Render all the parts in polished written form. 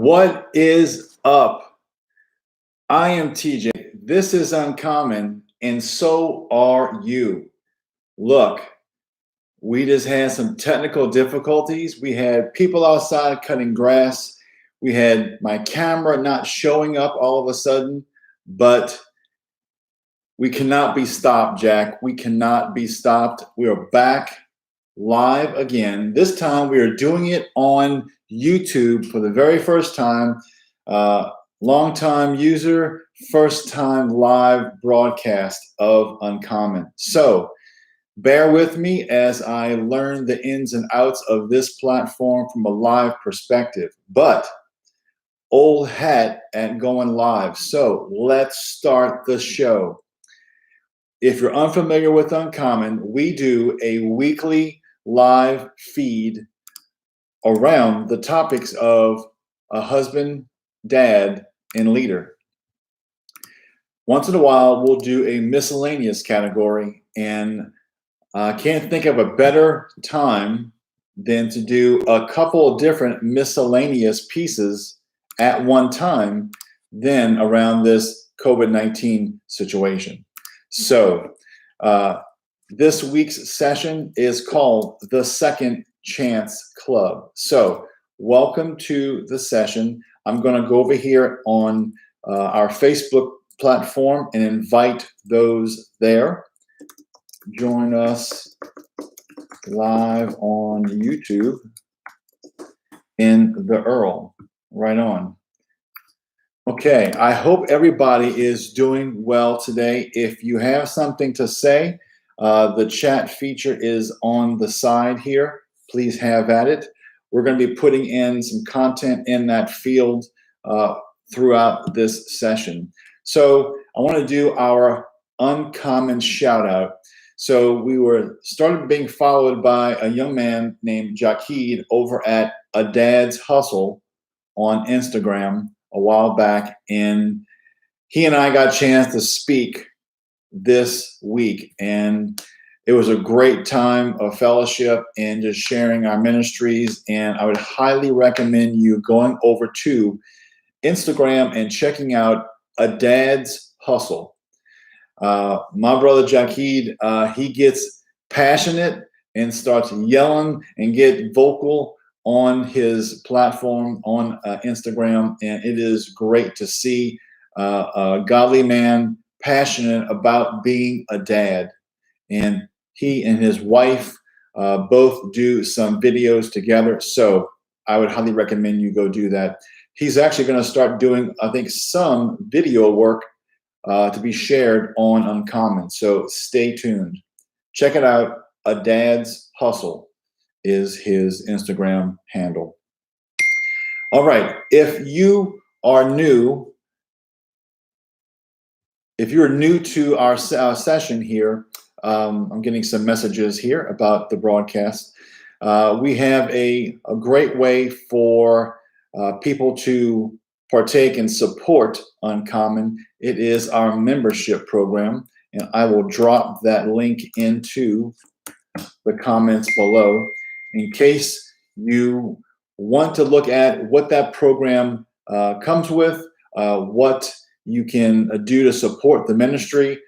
What is up? I am TJ. This is Uncommon, and so are you. Look, we just had some technical difficulties. We had people outside cutting grass. We had my camera not showing up all of a sudden, but we cannot be stopped, Jack. We cannot be stopped. We are back live again. This time we are doing it on YouTube for the very first time. Long time user, first time live broadcast of Uncommon. So bear with me as I learn the ins and outs of this platform from a live perspective. But old hat at going live. So let's start the show. If you're unfamiliar with Uncommon, we do a weekly live feed around the topics of a husband, dad, and leader. Once in a while, we'll do a miscellaneous category, and I can't think of a better time than to do a couple of different miscellaneous pieces at one time than around this COVID-19 situation. So this week's session is called the Second Chance Club. So welcome to the session. I'm going to go over here on our Facebook platform and invite those there. Join us live on YouTube in the Earl. Right on. Okay, I hope everybody is doing well today. If you have something to say, the chat feature is on the side here. Please have at it. We're going to be putting in some content in that field throughout this session. So I want to do our Uncommon shout out. So we started being followed by a young man named Jaquid over at A Dad's Hustle on Instagram a while back, and he and I got a chance to speak this week, and it was a great time of fellowship and just sharing our ministries. And I would highly recommend you going over to Instagram and checking out A Dad's Hustle. My brother Jaquid, he gets passionate and starts yelling and get vocal on his platform on Instagram, and it is great to see a godly man passionate about being a dad. And he and his wife both do some videos together, so I would highly recommend you go do that. He's actually going to start doing, I think, some video work to be shared on Uncommon, so stay tuned. Check it out. A Dad's Hustle is his Instagram handle. All right, if you are new, if you're new to our session here, I'm getting some messages here about the broadcast. We have a great way for people to partake and support Uncommon. It is our membership program, and I will drop that link into the comments below in case you want to look at what that program comes with, what you can do to support the ministry.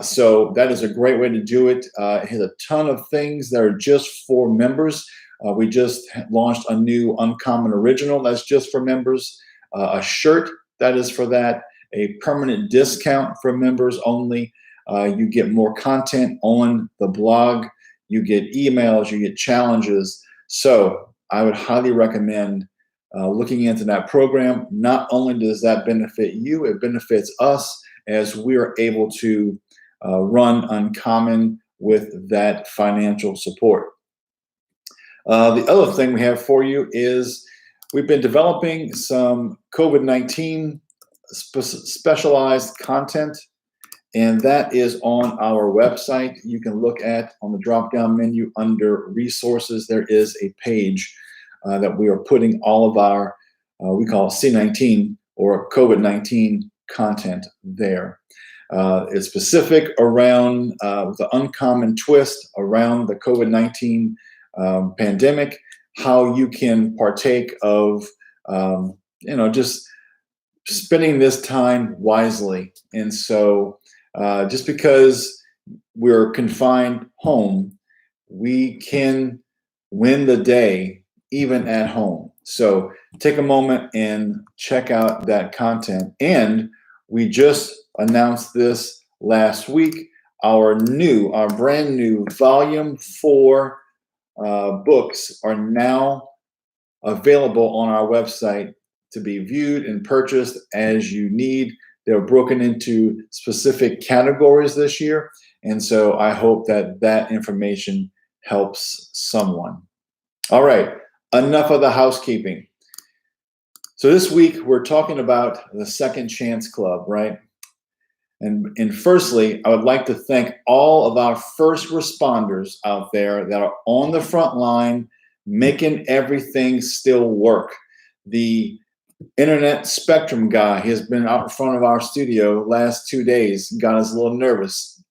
So that is a great way to do it. It has a ton of things that are just for members. We just launched a new Uncommon Original that's just for members, a shirt that is for that, a permanent discount for members only. You get more content on the blog. You get emails, you get challenges. So I would highly recommend looking into that program. Not only does that benefit you, it benefits us as we are able to run Uncommon with that financial support. The other thing we have for you is we've been developing some COVID-19 specialized content, and that is on our website. You can look at on the drop-down menu under resources. There is a page that we are putting all of our, we call it C19 or COVID-19 content there. It's specific around the Uncommon twist around the COVID-19 pandemic, how you can partake of just spending this time wisely. And so just because we're confined home, we can win the day even at home. So take a moment and check out that content. And we just announced this last week. Our brand new Volume 4 books are now available on our website to be viewed and purchased as you need. They're broken into specific categories this year. And so I hope that that information helps someone. All right, enough of the housekeeping. So this week we're talking about the Second Chance Club, right? And firstly, I would like to thank all of our first responders out there that are on the front line, making everything still work. The internet spectrum guy, he has been out in front of our studio last 2 days, got us a little nervous.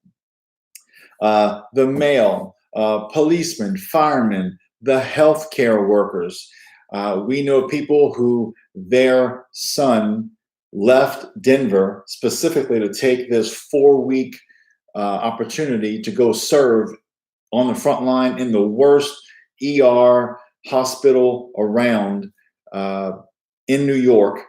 The mail, policemen, firemen, the healthcare workers. We know people who their son left Denver specifically to take this 4-week opportunity to go serve on the front line in the worst ER hospital around in New York,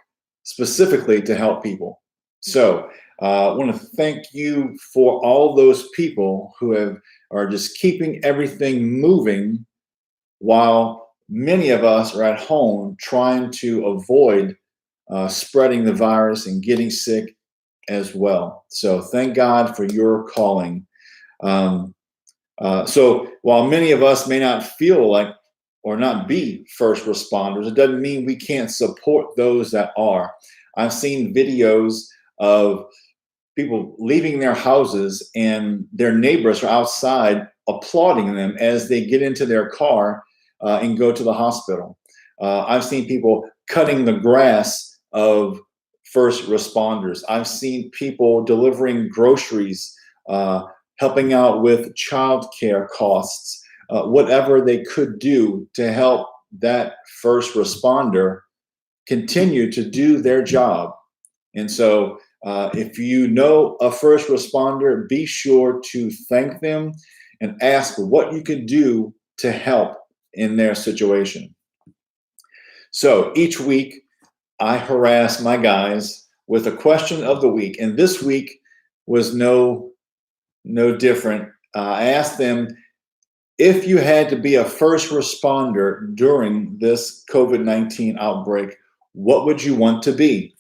specifically to help people. So I want to thank you for all those people who are just keeping everything moving while many of us are at home trying to avoid spreading the virus and getting sick as well. So thank God for your calling. So while many of us may not feel like or not be first responders, it doesn't mean we can't support those that are. I've seen videos of people leaving their houses and their neighbors are outside applauding them as they get into their car and go to the hospital. I've seen people cutting the grass of first responders. I've seen people delivering groceries, helping out with childcare costs, whatever they could do to help that first responder continue to do their job. And so if you know a first responder, be sure to thank them and ask what you can do to help in their situation. So each week, I harass my guys with a question of the week. And this week was no different. I asked them, if you had to be a first responder during this COVID-19 outbreak, what would you want to be?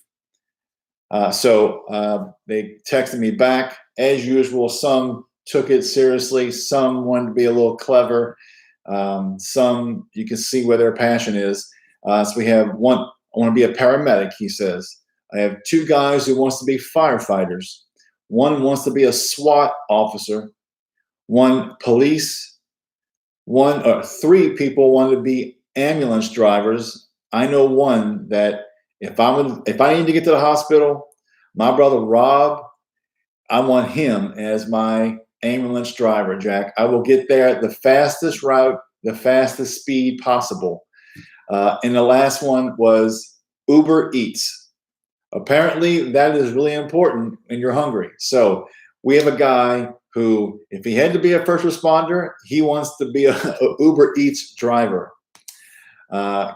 So they texted me back. As usual, some took it seriously. Some wanted to be a little clever. Some, you can see where their passion is. So we have one, I want to be a paramedic, he says. I have 2 guys who wants to be firefighters. One wants to be a SWAT officer. 1 police. 3 people want to be ambulance drivers. I know one that if I need to get to the hospital, my brother Rob, I want him as my ambulance driver, Jack. I will get there the fastest route, the fastest speed possible. And the last one was Uber Eats. Apparently, that is really important when you're hungry. So we have a guy who, if he had to be a first responder, he wants to be a Uber Eats driver.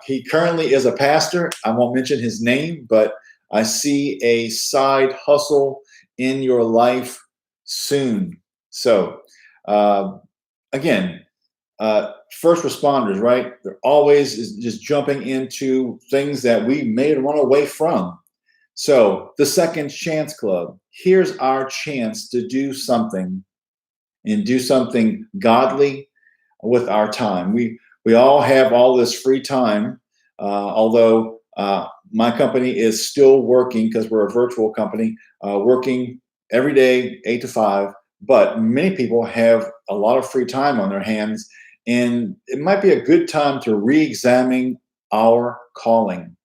He currently is a pastor. I won't mention his name, but I see a side hustle in your life soon. So again, first responders, right? They're always just jumping into things that we may run away from. So the Second Chance Club, here's our chance to do something and do something godly with our time. We all have all this free time, although my company is still working because we're a virtual company, working every day, 8 to 5. But many people have a lot of free time on their hands, and it might be a good time to re-examine our calling.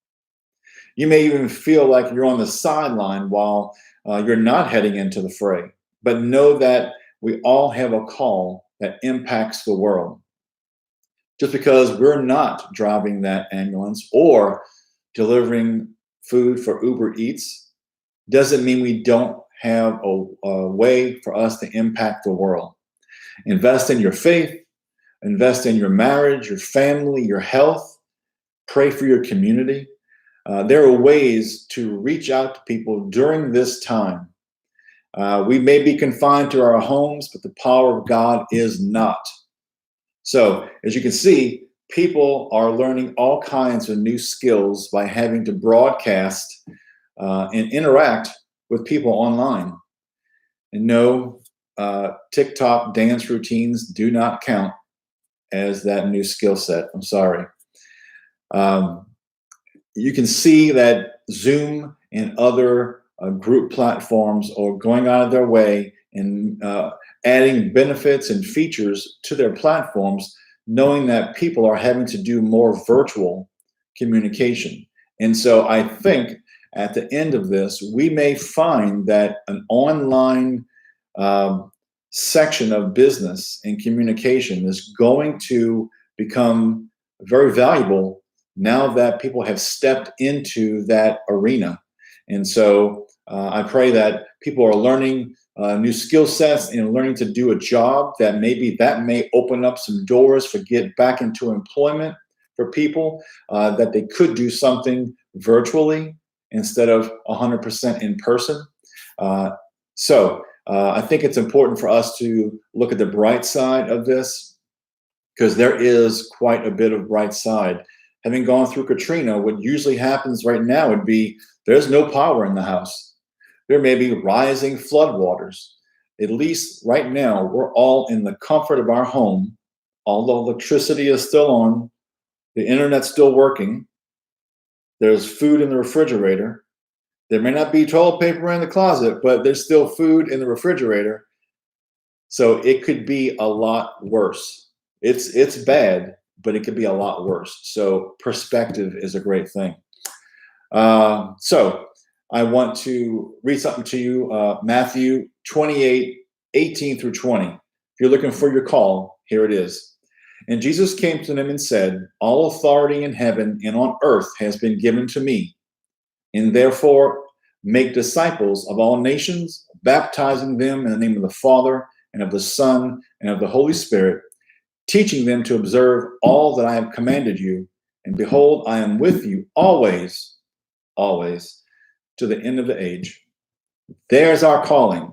You may even feel like you're on the sideline while you're not heading into the fray, but know that we all have a call that impacts the world. Just because we're not driving that ambulance or delivering food for Uber Eats doesn't mean we don't have a way for us to impact the world. Invest in your faith, invest in your marriage, your family, your health, pray for your community. There are ways to reach out to people during this time. We may be confined to our homes, but the power of God is not. So, as you can see, people are learning all kinds of new skills by having to broadcast and interact with people online. And no, TikTok dance routines do not count as that new skill set. I'm sorry. You can see that Zoom and other group platforms are going out of their way and adding benefits and features to their platforms, knowing that people are having to do more virtual communication. And so I think at the end of this, we may find that an online section of business and communication is going to become very valuable now that people have stepped into that arena. And so I pray that people are learning new skill sets and learning to do a job that may open up some doors for get back into employment for people, that they could do something virtually instead of 100% in person. So I think it's important for us to look at the bright side of this, because there is quite a bit of bright side. Having gone through Katrina, what usually happens right now would be there's no power in the house. There may be rising floodwaters. At least right now, we're all in the comfort of our home. Although electricity is still on, the internet's still working, there's food in the refrigerator. There may not be toilet paper in the closet, but there's still food in the refrigerator. So it could be a lot worse. It's bad, but it could be a lot worse. So perspective is a great thing. So I want to read something to you, Matthew 28:18-20. If you're looking for your call, here it is. And Jesus came to them and said, all authority in heaven and on earth has been given to me. And therefore make disciples of all nations, baptizing them in the name of the Father and of the Son and of the Holy Spirit, teaching them to observe all that I have commanded you. And behold, I am with you always, always, to the end of the age. There's our calling.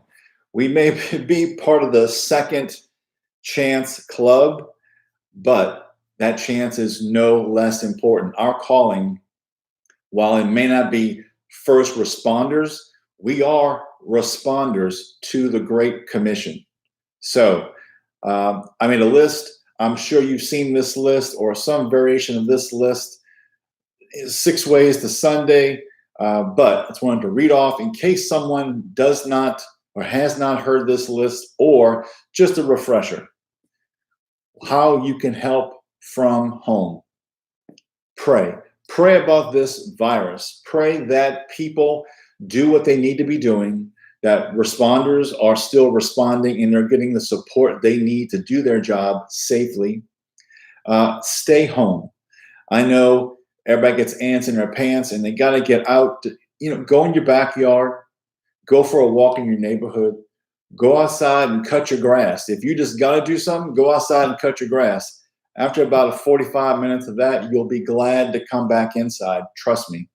We may be part of the second chance club, but that chance is no less important. Our calling, while it may not be first responders, we are responders to the Great Commission. So I made a list. I'm sure you've seen this list or some variation of this list. 6 ways to Sunday. But I just wanted to read off in case someone does not or has not heard this list, or just a refresher. How you can help from home. Pray. Pray about this virus. Pray that people do what they need to be doing, that responders are still responding and they're getting the support they need to do their job safely. Stay home. I know everybody gets ants in their pants and they got to get out. Go in your backyard, go for a walk in your neighborhood, go outside and cut your grass. If you just got to do something, go outside and cut your grass. After about 45 minutes of that, you'll be glad to come back inside. Trust me.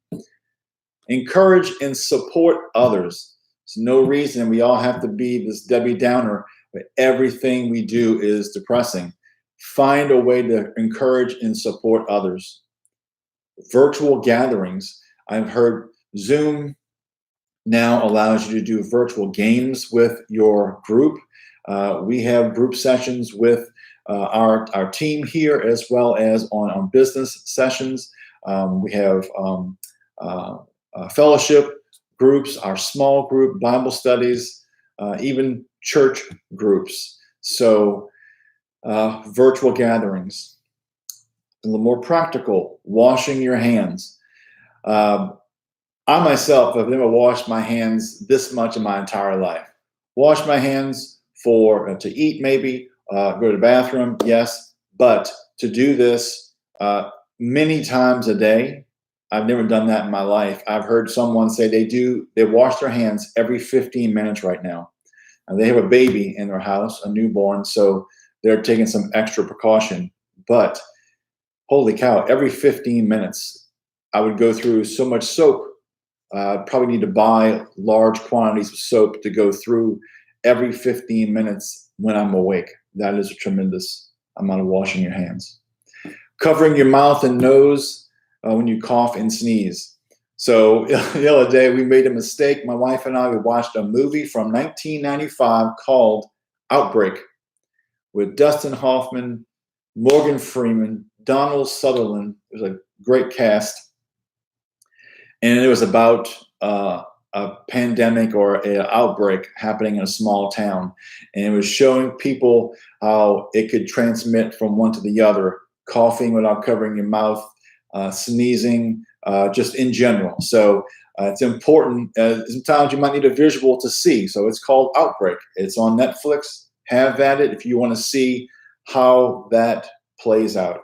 Encourage and support others. There's no reason we all have to be this Debbie Downer, but everything we do is depressing. Find a way to encourage and support others. Virtual gatherings. I've heard Zoom now allows you to do virtual games with your group. We have group sessions with our team here, as well as on business sessions. We have fellowship groups, our small group Bible studies, even church groups. So virtual gatherings. A little more practical, washing your hands. I myself have never washed my hands this much in my entire life. Wash my hands to eat, maybe, go to the bathroom, yes, but to do this many times a day, I've never done that in my life. I've heard someone say they wash their hands every 15 minutes right now. And they have a baby in their house, a newborn, so they're taking some extra precaution. But holy cow, every 15 minutes, I would go through so much soap. Probably need to buy large quantities of soap to go through every 15 minutes when I'm awake. That is a tremendous amount of washing your hands. Covering your mouth and nose when you cough and sneeze. So the other day we made a mistake. My wife and I, we watched a movie from 1995 called Outbreak with Dustin Hoffman, Morgan Freeman, Donald Sutherland. It was a great cast. And it was about a pandemic or an outbreak happening in a small town. And it was showing people how it could transmit from one to the other, coughing without covering your mouth, sneezing, just in general. So it's important. Sometimes you might need a visual to see. So it's called Outbreak. It's on Netflix. Have at it if you want to see how that plays out.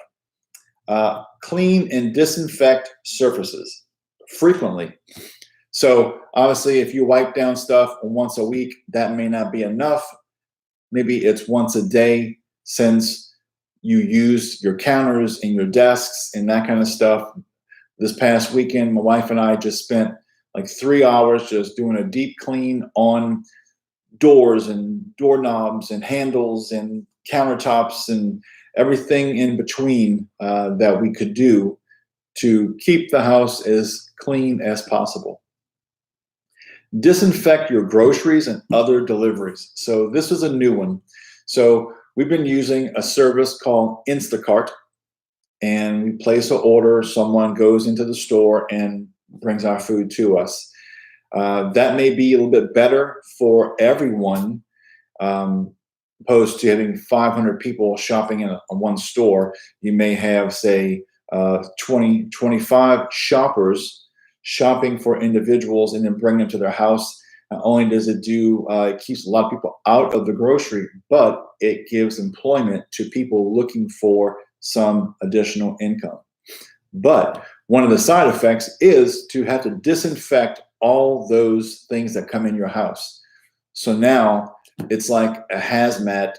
Clean and disinfect surfaces frequently. So obviously, if you wipe down stuff once a week, that may not be enough. Maybe it's once a day, since you use your counters and your desks and that kind of stuff. This past weekend, my wife and I just spent like 3 hours just doing a deep clean on doors and doorknobs and handles and countertops and everything in between that we could do to keep the house as clean as possible. Disinfect your groceries and other deliveries. So this is a new one. So we've been using a service called Instacart, and we place an order. Someone goes into the store and brings our food to us. That may be a little bit better for everyone, opposed to having 500 people shopping in one store. You may have, say, 20, 25 shoppers shopping for individuals and then bring them to their house. Not only does it it keeps a lot of people out of the grocery, but it gives employment to people looking for some additional income. But one of the side effects is to have to disinfect all those things that come in your house. So now it's like a hazmat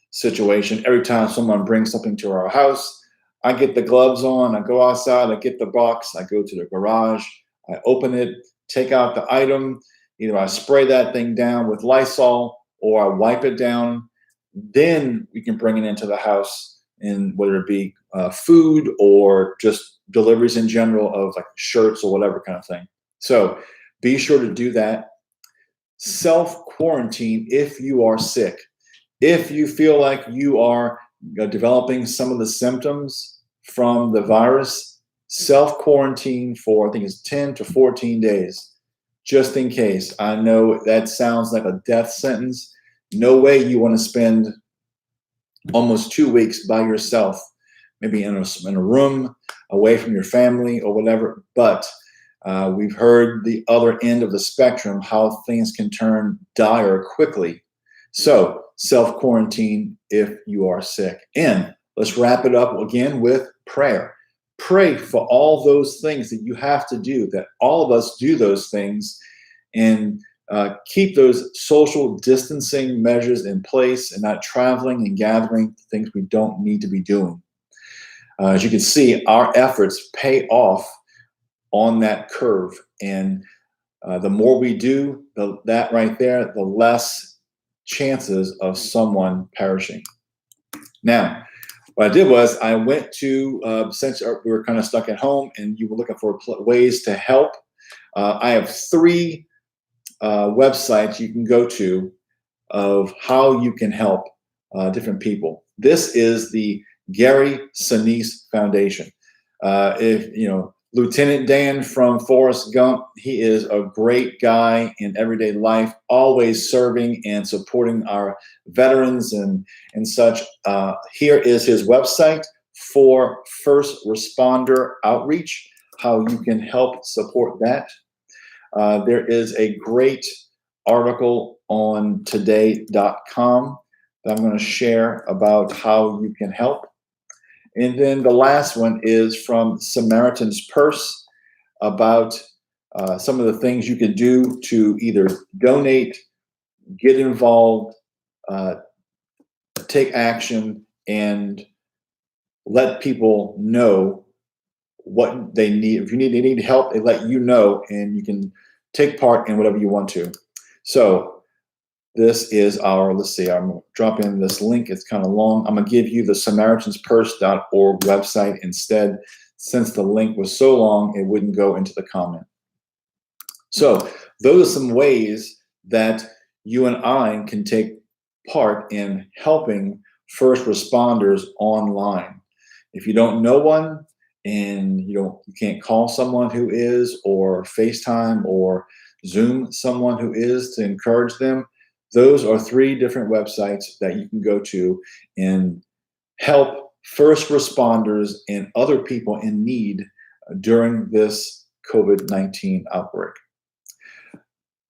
situation. Every time someone brings something to our house, I get the gloves on, I go outside, I get the box, I go to the garage, I open it, take out the item. Either I spray that thing down with Lysol or I wipe it down. Then we can bring it into the house, and whether it be food or just deliveries in general of like shirts or whatever kind of thing. So be sure to do that. Self-quarantine if you are sick. If you feel like you are developing some of the symptoms from the virus, self-quarantine for, I think it's 10 to 14 days, just in case. I know that sounds like a death sentence. No way you want to spend almost 2 weeks by yourself, maybe in a room away from your family or whatever. But we've heard the other end of the spectrum, how things can turn dire quickly. So self-quarantine if you are sick. And let's wrap it up again with prayer. Pray for all those things that you have to do, that all of us do those things, and keep those social distancing measures in place and not traveling and gathering, things we don't need to be doing. As you can see, our efforts pay off on that curve. And the more we do that right there, the less chances of someone perishing. Now, what I did was I went to, since we were kind of stuck at home and you were looking for ways to help, I have 3 websites you can go to of how you can help different people. This is the Gary Sinise Foundation. If you know Lieutenant Dan from Forrest Gump, he is a great guy in everyday life, always serving and supporting our veterans and such. Here is his website for first responder outreach, how you can help support that. There is a great article on today.com that I'm going to share about how you can help. And then the last one is from Samaritan's Purse. about some of the things you could do to either donate, get involved, uh, take action, and let people know what they need. If they need help, they let you know, and you can take part in whatever you want to. So this is our, let's see, I'm going to drop in this link. It's kind of long. I'm going to give you the SamaritansPurse.org website instead, since the link was so long, it wouldn't go into the comment. So those are some ways that you and I can take part in helping first responders online. If you don't know one and you can't call someone who is, or FaceTime or Zoom someone who is to encourage them, those are 3 different websites that you can go to and help first responders and other people in need during this COVID-19 outbreak.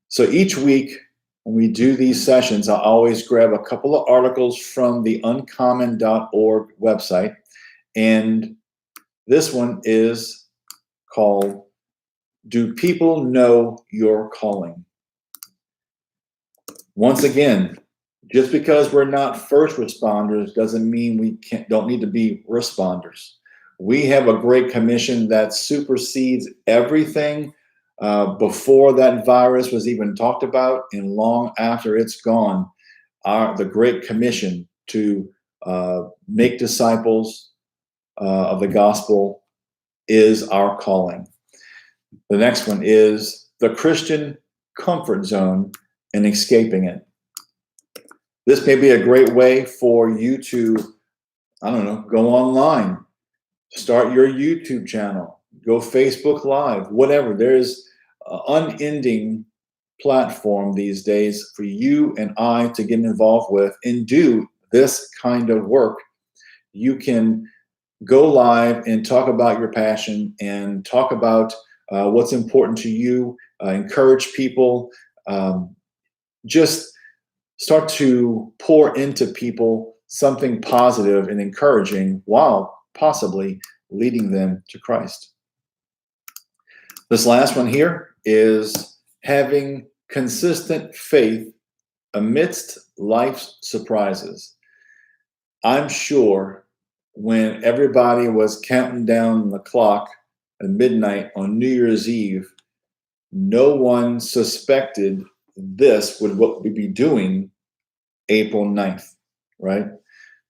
So each week when we do these sessions, I always grab a couple of articles from the Uncommen.org website. And this one is called, Do People Know Your Calling? Once again, just because we're not first responders doesn't mean we don't need to be responders. We have a great commission that supersedes everything before that virus was even talked about, and long after it's gone. The Great Commission to make disciples of the gospel is our calling. The next one is the Christian comfort zone and escaping it. This may be a great way for you to, go online, start your YouTube channel, go Facebook Live, whatever. There's an unending platform these days for you and I to get involved with and do this kind of work. You can go live and talk about your passion and talk about what's important to you, encourage people, just start to pour into people something positive and encouraging while possibly leading them to Christ. This last one here is having consistent faith amidst life's surprises. I'm sure when everybody was counting down the clock at midnight on New Year's Eve, no one suspected this would what we'd be doing April 9th, right?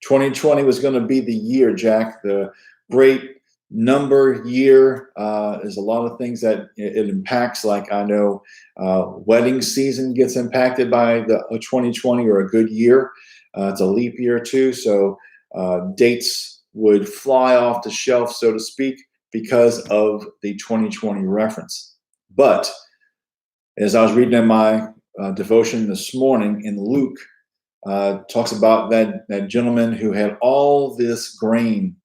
2020 was going to be the year, Jack, the great number year. There's a lot of things that it impacts. Like I know wedding season gets impacted by the 2020 or a good year. It's a leap year too. So dates would fly off the shelf, so to speak, because of the 2020 reference. But as I was reading in my devotion this morning in Luke, talks about that gentleman who had all this grain,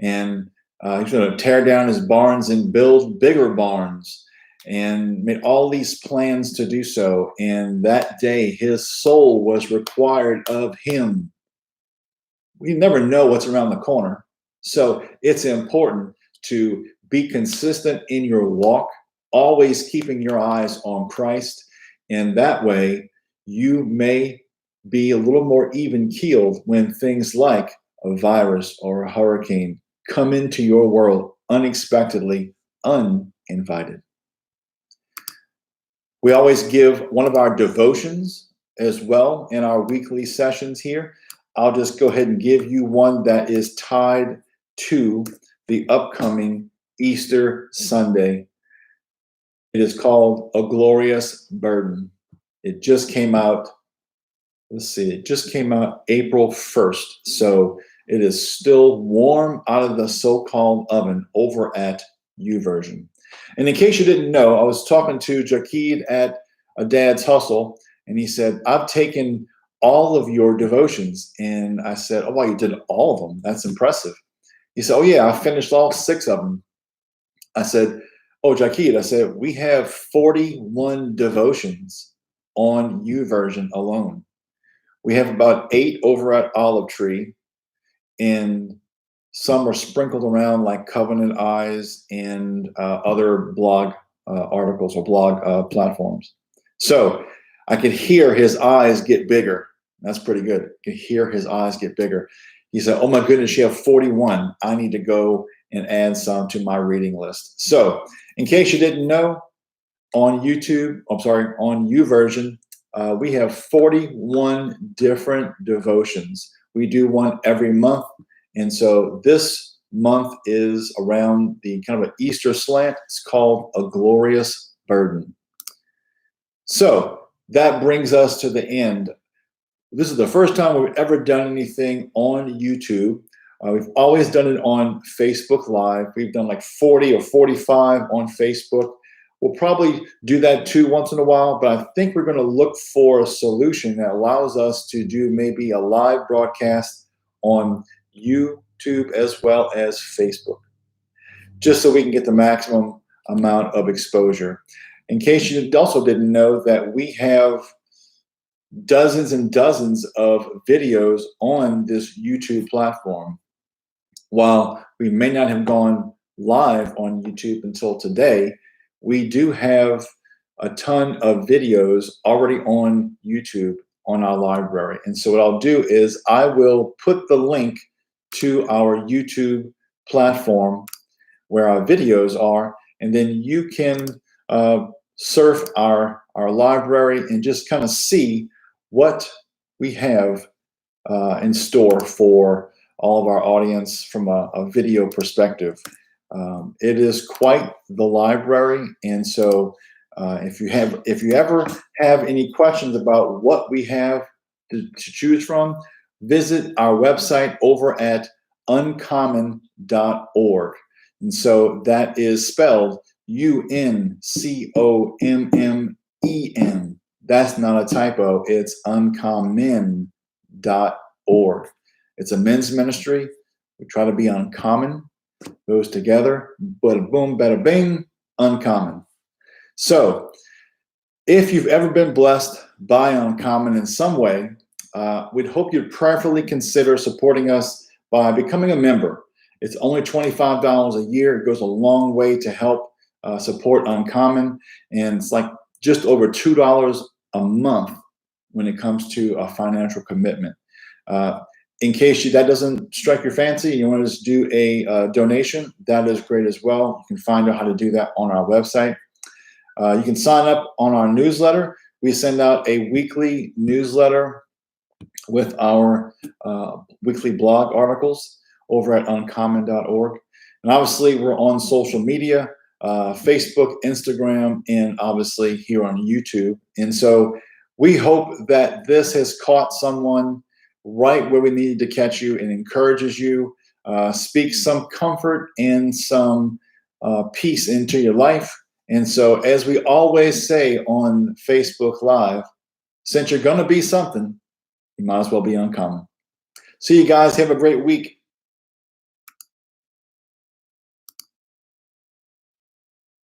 and he's going to tear down his barns and build bigger barns, and made all these plans to do so. And that day, his soul was required of him. We never know what's around the corner. So it's important to be consistent in your walk, always keeping your eyes on Christ. And that way, you may be a little more even keeled when things like a virus or a hurricane come into your world unexpectedly, uninvited. We always give one of our devotions as well in our weekly sessions here. I'll just go ahead and give you one that is tied to the upcoming Easter Sunday. It is called A Glorious Burden. It just came out. It just came out April 1st. So it is still warm out of the so-called oven over at YouVersion. And in case you didn't know, I was talking to Jakid at A Dad's Hustle, and he said, I've taken all of your devotions. And I said, oh, wow, you did all of them. That's impressive. He said, oh, yeah, I finished all 6 of them. I said, oh, Jakid, I said, we have 41 devotions on YouVersion alone. We have about 8 over at Olive Tree, and Some are sprinkled around like Covenant Eyes and other blog articles or blog platforms. So I could hear his eyes get bigger. That's pretty good. I could hear his eyes get bigger. He said, oh my goodness, you have 41. I need to go and add some to my reading list. So in case you didn't know, on YouTube, on YouVersion, we have 41 different devotions. We do one every month. And so this month is around the kind of an Easter slant. It's called A Glorious Burden. So that brings us to the end. This is the first time we've ever done anything on YouTube. We've always done it on Facebook Live. We've done like 40 or 45 on Facebook. We'll probably do that too once in a while, but I think we're going to look for a solution that allows us to do maybe a live broadcast on YouTube as well as Facebook, just so we can get the maximum amount of exposure. In case you also didn't know that we have dozens and dozens of videos on this YouTube platform. While we may not have gone live on YouTube until today, we do have a ton of videos already on YouTube on our library. And so what I'll do is I will put the link to our YouTube platform where our videos are, and then you can surf our library and just kind of see what we have in store for all of our audience from a video perspective. It is quite the library, and so if you ever have any questions about what we have to choose from, visit our website over at uncommen.org. And so that is spelled UNCOMMEN. That's not a typo. It's uncommen.org. It's a men's ministry. We try to be uncommon. Goes together. Bada boom, bada bing, Uncommon. So if you've ever been blessed by Uncommon in some way, we'd hope you'd prayerfully consider supporting us by becoming a member. It's only $25 a year. It goes a long way to help support Uncommon, and it's like just over $2 a month when it comes to a financial commitment. In case that doesn't strike your fancy, you want to just do a donation, that is great as well. You can find out how to do that on our website. You can sign up on our newsletter. We send out a weekly newsletter with our weekly blog articles over at uncommon.org. And obviously, we're on social media, Facebook, Instagram, and obviously here on YouTube. And so we hope that this has caught someone right where we needed to catch you and encourages you, speaks some comfort and some peace into your life. And so, as we always say on Facebook Live, since you're going to be something, you might as well be uncommon. See you guys. Have a great week.